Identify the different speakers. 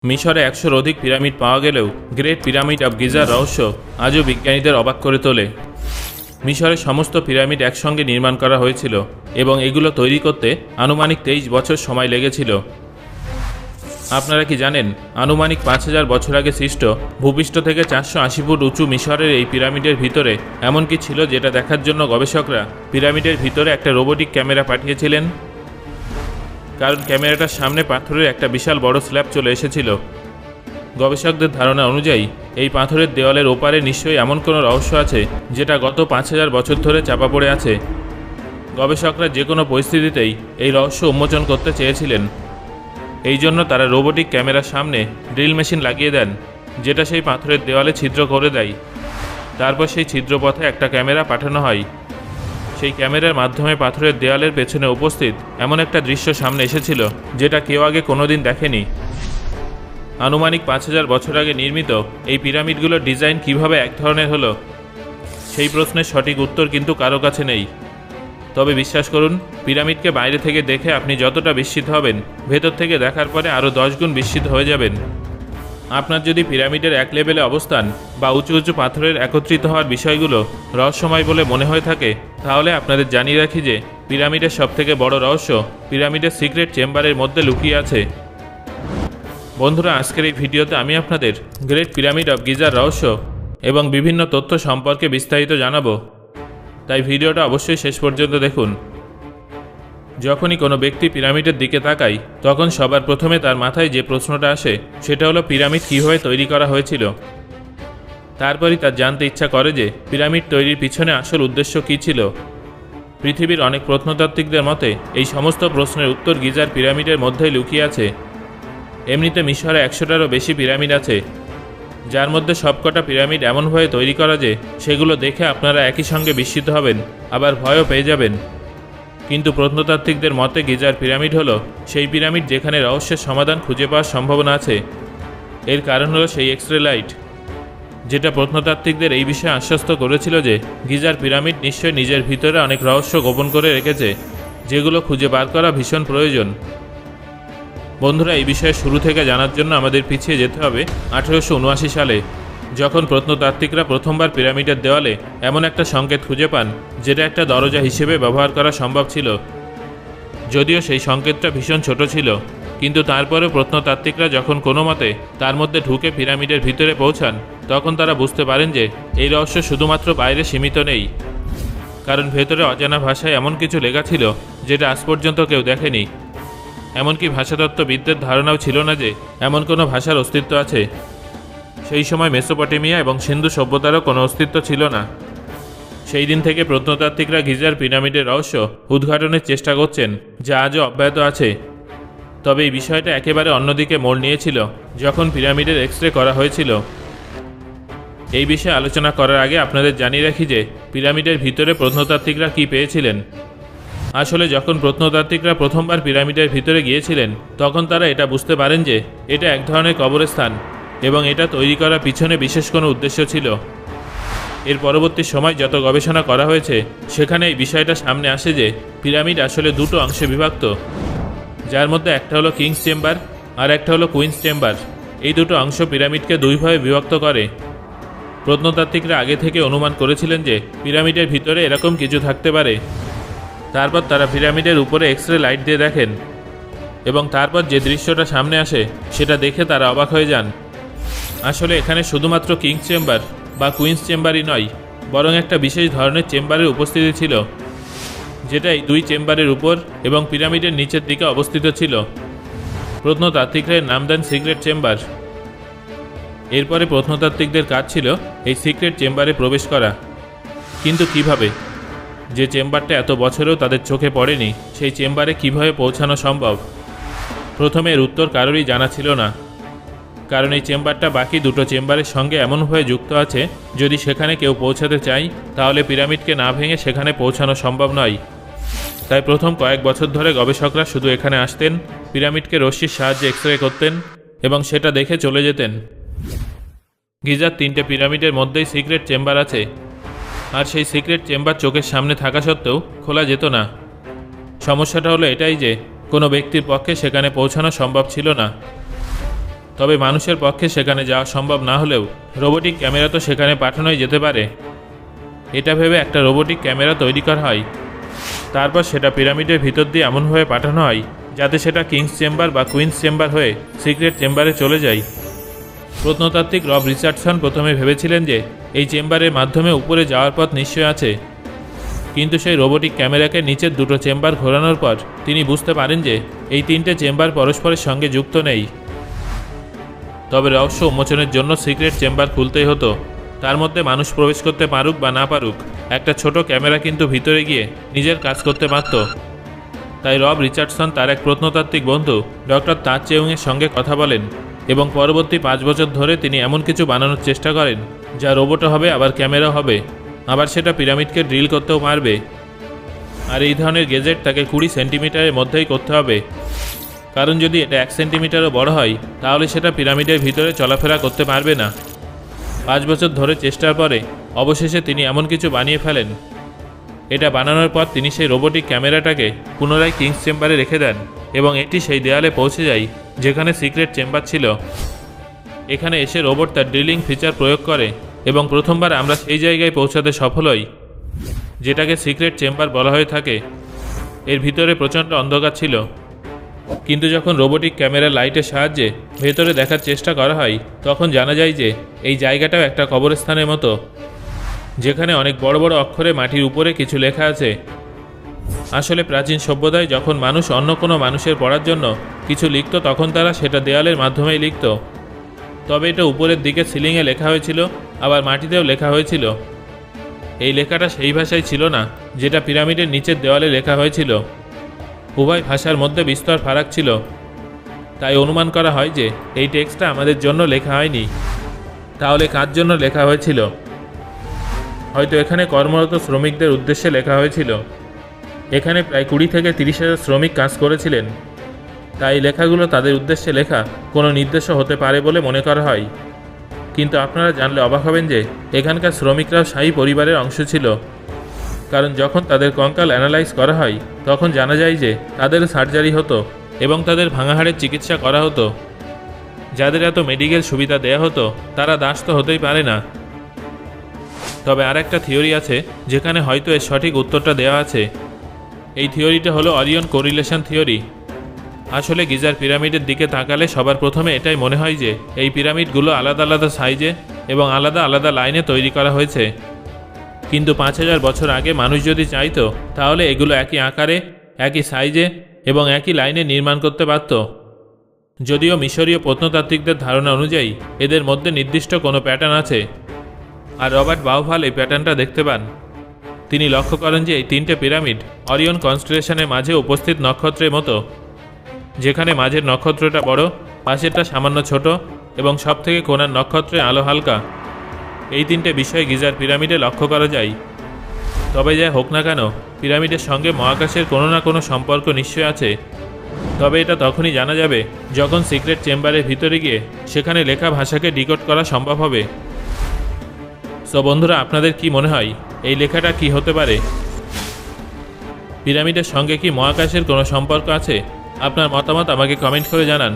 Speaker 1: মিশরে ১০০-র অধিক পিরামিড পাওয়া গেলেও গ্রেট পিরামিড অব গিজার রহস্য আজও বিজ্ঞানীদের অবাক করে তোলে। মিশরের সমস্ত পিরামিড একসঙ্গে নির্মাণ করা হয়েছিল এবং এগুলো তৈরি করতে আনুমানিক ২৩ বছর সময় লেগেছিল। আপনারা কি জানেন, আনুমানিক ৫,০০০ বছর আগে সৃষ্ট ভূপৃষ্ঠ থেকে ৪৮০ ফুট উঁচু মিশরের এই পিরামিডের ভিতরে এমন কি ছিল যেটা দেখার জন্য গবেষকরা পিরামিডের ভিতরে একটা রোবোটিক ক্যামেরা পাঠিয়েছিলেন? কারণ ক্যামেরাটার সামনে পাথরের একটা বিশাল বড় স্ল্যাব চলে এসেছিল। গবেষকদের ধারণা অনুযায়ী এই পাথরের দেওয়ালের ওপারে নিশ্চয়ই এমন কোনো রহস্য আছে যেটা গত ৫,০০০ বছর ধরে চাপা পড়ে আছে। গবেষকরা যে কোনো পরিস্থিতিতেই এই রহস্য উন্মোচন করতে চেয়েছিলেন। এই জন্য তারা রোবোটিক ক্যামেরার সামনে ড্রিল মেশিন লাগিয়ে দেন, যেটা সেই পাথরের দেওয়ালে ছিদ্র করে দেয়। তারপর সেই ছিদ্রপথে একটা ক্যামেরা পাঠানো হয়। সেই ক্যামেরার মাধ্যমে পাথরের দেওয়ালের পেছনে উপস্থিত এমন একটা দৃশ্য সামনে এসেছিল যেটা কেউ আগে কোনোদিন দেখেনি। আনুমানিক ৫,০০০ বছর আগে নির্মিত এই পিরামিডগুলোর ডিজাইন কিভাবে এক ধরনের হলো, সেই প্রশ্নের সঠিক উত্তর কিন্তু কারো কাছে নেই। তবে বিশ্বাস করুন, পিরামিডকে বাইরে থেকে দেখে আপনি যতটা বিস্মিত হবেন, ভেতর থেকে দেখার পরে আরও ১০ গুণ বিস্মিত হয়ে যাবেন। আপনার যদি পিরামিডের এক লেভেলে অবস্থান বা উঁচু উঁচু পাথরের একত্রিত হওয়ার বিষয়গুলো রহস্যময় বলে মনে হয়ে থাকে, তাহলে আপনাদের জানিয়ে রাখি যে পিরামিডের সবথেকে বড় রহস্য পিরামিডের সিক্রেট চেম্বারের মধ্যে লুকিয়ে আছে। বন্ধুরা, আজকের এই ভিডিওতে আমি আপনাদের গ্রেট পিরামিড অব গিজার রহস্য এবং বিভিন্ন তথ্য সম্পর্কে বিস্তারিত জানাবো, তাই ভিডিওটা অবশ্যই শেষ পর্যন্ত দেখুন। যখনই কোনো ব্যক্তি পিরামিডের দিকে তাকায়, তখন সবার প্রথমে তার মাথায় যে প্রশ্নটা আসে সেটা হলো পিরামিড কীভাবে তৈরি করা হয়েছিল। তারপরই তার জানতে ইচ্ছা করে যে পিরামিড তৈরির পিছনে আসল উদ্দেশ্য কী ছিল। পৃথিবীর অনেক প্রত্নতাত্ত্বিকদের মতে এই সমস্ত প্রশ্নের উত্তর গিজার পিরামিডের মধ্যেই লুকিয়ে আছে। এমনিতে মিশরে ১০০টারও বেশি পিরামিড আছে, যার মধ্যে সবকটা পিরামিড এমনভাবে তৈরি করা যে সেগুলো দেখে আপনারা একই সঙ্গে বিস্মিত হবেন, আবার ভয়ও পেয়ে যাবেন। কিন্তু প্রত্নতাত্ত্বিকদের মতে গিজার পিরামিড হলো সেই পিরামিড যেখানে রহস্যের সমাধান খুঁজে পাওয়ার সম্ভাবনা আছে। এর কারণ হলো সেই এক্সরে লাইট, যেটা প্রত্নতাত্ত্বিকদের এই বিষয়ে আশ্বস্ত করেছিল যে গিজার পিরামিড নিশ্চয়ই নিজের ভিতরে অনেক রহস্য গোপন করে রেখেছে, যেগুলো খুঁজে বার করা ভীষণ প্রয়োজন। বন্ধুরা, এই বিষয়ে শুরু থেকে জানার জন্য আমাদের পিছিয়ে যেতে হবে ১৮৭৯ সালে, যখন প্রত্নতাত্ত্বিকরা প্রথমবার পিরামিডের দেওয়ালে এমন একটা সংকেত খুঁজে পান যেটা একটা দরজা হিসেবে ব্যবহার করা সম্ভব ছিল। যদিও সেই সংকেতটা ভীষণ ছোট ছিল, কিন্তু তারপরেও প্রত্নতাত্ত্বিকরা যখন কোনো মতে তার মধ্যে ঢুকে পিরামিডের ভিতরে পৌঁছান, তখন তারা বুঝতে পারেন যে এই রহস্য শুধুমাত্র বাইরে সীমিত নেই, কারণ ভেতরে অজানা ভাষায় এমন কিছু লেখা ছিল যেটা আজ পর্যন্ত কেউ দেখেনি। এমনকি ভাষাতত্ত্ববিদদের ধারণাও ছিল না যে এমন কোনো ভাষার অস্তিত্ব আছে। সেই সময় মেসোপটেমিয়া এবং সিন্ধু সভ্যতারও কোনো অস্তিত্ব ছিল না। সেই দিন থেকে প্রত্নতাত্ত্বিকরা গিজার পিরামিডের রহস্য উদ্ঘাটনের চেষ্টা করছেন, যা আজও অব্যাহত আছে। তবে এই বিষয়টা একেবারে অন্যদিকে মোড় নিয়েছিল যখন পিরামিডের এক্সরে করা হয়েছিল। এই বিষয়ে আলোচনা করার আগে আপনাদের জানিয়ে রাখি যে পিরামিডের ভিতরে প্রত্নতাত্ত্বিকরা কী পেয়েছিলেন। আসলে যখন প্রত্নতাত্ত্বিকরা প্রথমবার পিরামিডের ভিতরে গিয়েছিলেন, তখন তারা এটা বুঝতে পারেন যে এটা এক ধরনের কবরস্থান এবং এটা তৈরি করার পিছনে বিশেষ কোনো উদ্দেশ্য ছিল। এর পরবর্তী সময় যত গবেষণা করা হয়েছে, সেখানে এই বিষয়টা সামনে আসে যে পিরামিড আসলে দুটো অংশে বিভক্ত, যার মধ্যে একটা হলো কিংস চেম্বার আর একটা হলো কুইন্স চেম্বার। এই দুটো অংশ পিরামিডকে দুইভাবে বিভক্ত করে। প্রত্নতাত্ত্বিকরা আগে থেকে অনুমান করেছিলেন যে পিরামিডের ভিতরে এরকম কিছু থাকতে পারে। তারপর তারা পিরামিডের উপরে এক্সরে লাইট দিয়ে দেখেন এবং তারপর যে দৃশ্যটা সামনে আসে সেটা দেখে তারা অবাক হয়ে যান। আসলে এখানে শুধুমাত্র কিংস চেম্বার বা কুইন্স চেম্বারই নয়, বরং একটা বিশেষ ধরনের চেম্বারের উপস্থিতি ছিল, যেটা এই দুই চেম্বারের উপর এবং পিরামিডের নিচের দিকে অবস্থিত ছিল। প্রত্নতাত্ত্বিকরা নাম দেন সিক্রেট চেম্বার। এরপরে প্রত্নতাত্ত্বিকদের কাজ ছিল এই সিক্রেট চেম্বারে প্রবেশ করা। কিন্তু কিভাবে? যে চেম্বারটা এত বছরেও তাদের চোখে পড়েনি, সেই চেম্বারে কিভাবে পৌঁছানো সম্ভব? প্রথমে এর উত্তর কারোরই জানা ছিল না, কারণ এই চেম্বারটা বাকি দুটো চেম্বারের সঙ্গে এমনভাবে যুক্ত আছে, যদি সেখানে কেউ পৌঁছাতে চায় তাহলে পিরামিডকে না ভেঙে সেখানে পৌঁছানো সম্ভব নয়। তাই প্রথম কয়েক বছর ধরে গবেষকরা শুধু এখানে আসতেন, পিরামিডকে রশ্মির সাহায্যে এক্সরে করতেন এবং সেটা দেখে চলে যেতেন। গিজার 3টে পিরামিডের মধ্যেই সিক্রেট চেম্বার আছে, আর সেই সিক্রেট চেম্বার চোখের সামনে থাকা সত্ত্বেও খোলা যেত না। সমস্যাটা হলো এটাই যে কোনো ব্যক্তির পক্ষে সেখানে পৌঁছানো সম্ভব ছিল না। তবে মানুষের পক্ষে সেখানে যাওয়া সম্ভব না হলেও রোবোটিক ক্যামেরা তো সেখানে পাঠানোই যেতে পারে। এটা ভেবে একটা রোবোটিক ক্যামেরা তৈরি করা হয়। তারপর সেটা পিরামিডের ভিতর দিয়ে এমনভাবে পাঠানো হয় যাতে সেটা কিংস চেম্বার বা কুইন্স চেম্বার হয়ে সিক্রেট চেম্বারে চলে যায়। প্রত্নতাত্ত্বিক রব রিচার্ডসন প্রথমে ভেবেছিলেন যে এই চেম্বারের মাধ্যমে উপরে যাওয়ার পথ নিশ্চয় আছে, কিন্তু সেই রোবোটিক ক্যামেরাকে নিচের দুটো চেম্বার ঘোরানোর পর তিনি বুঝতে পারেন যে এই তিনটে চেম্বার পরস্পরের সঙ্গে যুক্ত নেই। তবে রহস্য উন্মোচনের জন্য সিক্রেট চেম্বার খুলতেই হতো। তার মধ্যে মানুষ প্রবেশ করতে পারুক বা না পারুক, একটা ছোট ক্যামেরা কিন্তু ভিতরে গিয়ে নিজের কাজ করতে পারত। তাই রব রিচার্ডসন তার এক প্রত্নতাত্ত্বিক বন্ধু ডক্টর তাজ চেউংয়ের সঙ্গে কথা বলেন এবং পরবর্তী 5 বছর ধরে তিনি এমন কিছু বানানোর চেষ্টা করেন যা রোবটও হবে আবার ক্যামেরাও হবে, আবার সেটা পিরামিডকে ড্রিল করতেও পারবে। আর এই ধরনের গেজেট তাকে 20 সেন্টিমিটারের মধ্যেই করতে হবে, কারণ যদি এটা 1 সেন্টিমিটারও বড় হয় তাহলে সেটা পিরামিডের ভিতরে চলাফেরা করতে পারবে না। 5 বছর ধরে চেষ্টার পরে অবশেষে তিনি এমন কিছু বানিয়ে ফেলেন। এটা বানানোর পর তিনি সেই রোবোটিক ক্যামেরাটাকে পুনরায় কিংস চেম্বারে রেখে দেন এবং এটি সেই দেয়ালে পৌঁছে যায় যেখানে সিক্রেট চেম্বার ছিল। এখানে এসে রোবট তার ড্রিলিং ফিচার প্রয়োগ করে এবং প্রথমবার আমরা সেই জায়গায় পৌঁছাতে সফল হই যেটাকে সিক্রেট চেম্বার বলা হয়ে থাকে। এর ভিতরে প্রচণ্ড অন্ধকার ছিল, কিন্তু যখন রোবোটিক ক্যামেরা লাইটের সাহায্যে ভেতরে দেখার চেষ্টা করা হয় তখন জানা যায় যে এই জায়গাটাও একটা কবরস্থানের মতো, যেখানে অনেক বড় বড় অক্ষরে মাটির উপরে কিছু লেখা আছে। আসলে প্রাচীন সভ্যতায় যখন মানুষ অন্য কোনো মানুষের পড়ার জন্য কিছু লিখত তখন তারা সেটা দেয়ালের মাধ্যমেই লিখত। তবে এটা উপরের দিকে সিলিংয়ে লেখা হয়েছিল, আবার মাটিতেও লেখা হয়েছিল। এই লেখাটা সেই ভাষায় ছিল না যেটা পিরামিডের নিচের দেওয়ালে লেখা হয়েছিল। উভয় ভাষার মধ্যে বিস্তর ফারাক ছিল। তাই অনুমান করা হয় যে এই টেক্সটটা আমাদের জন্য লেখা হয়নি। তাহলে কার জন্য লেখা হয়েছিল? হয়তো এখানে কর্মরত শ্রমিকদের উদ্দেশ্যে লেখা হয়েছিল। এখানে প্রায় 20 থেকে 30,000 শ্রমিক কাজ করেছিলেন, তাই লেখাগুলো তাদের উদ্দেশ্যে লেখা কোনো নির্দেশও হতে পারে বলে মনে করা হয়। কিন্তু আপনারা জানলে অবাক হবেন যে এখানকার শ্রমিকরাও শাহী পরিবারের অংশ ছিল, কারণ যখন তাদের কঙ্কাল অ্যানালাইজ করা হয় তখন জানা যায় যে তাদের সার্জারি হতো এবং তাদের ভাঙা হাড়ের চিকিৎসা করা হতো। যাদের এত মেডিকেল সুবিধা দেয়া হতো তারা দাস তো হতেই পারে না। তবে আর একটা থিওরি আছে যেখানে হয়তো এর সঠিক উত্তরটা দেওয়া আছে। এই থিওরিটা হলো অরিয়ন কোরিলেশন থিওরি। আসলে গিজার পিরামিডের দিকে তাকালে সবার প্রথমে এটাই মনে হয় যে এই পিরামিডগুলো আলাদা আলাদা সাইজে এবং আলাদা আলাদা লাইনে তৈরি করা হয়েছে, কিন্তু 5000 বছর আগে মানুষ যদি চাইতো তাহলে এগুলো একই আকারে, একই সাইজে এবং একই লাইনে নির্মাণ করতে পারত। যদিও মিশরীয় প্রত্নতাত্ত্বিকদের ধারণা অনুযায়ী এদের মধ্যে নির্দিষ্ট কোনো প্যাটার্ন আছে, আর রবার্ট বাউভাল এই প্যাটার্নটা দেখতে পান। তিনি লক্ষ্য করেন যে এই 3টে পিরামিড অরিয়ন কনস্টেলেশনের মাঝে উপস্থিত নক্ষত্রের মতো, যেখানে মাঝের নক্ষত্রটা বড়, পাশেরটা সামান্য ছোট এবং সবথেকে কোণার নক্ষত্রের আলো হালকা। এই 3টে বিষয় গিজার পিরামিডে লক্ষ্য করা যায়। তবে যাই হোক না কেন, পিরামিডের সঙ্গে মহাকাশের কোনো না কোনো সম্পর্ক নিশ্চয় আছে। তবে এটা তখনই জানা যাবে যখন সিক্রেট চেম্বারের ভিতরে গিয়ে সেখানে লেখা ভাষাকে ডিকোড করা সম্ভব হবে। সো বন্ধুরা, আপনাদের কি মনে হয় এই লেখাটা কি হতে পারে? পিরামিডের সঙ্গে কি মহাকাশের কোনো সম্পর্ক আছে? আপনার মতামত আমাকে কমেন্ট করে জানান।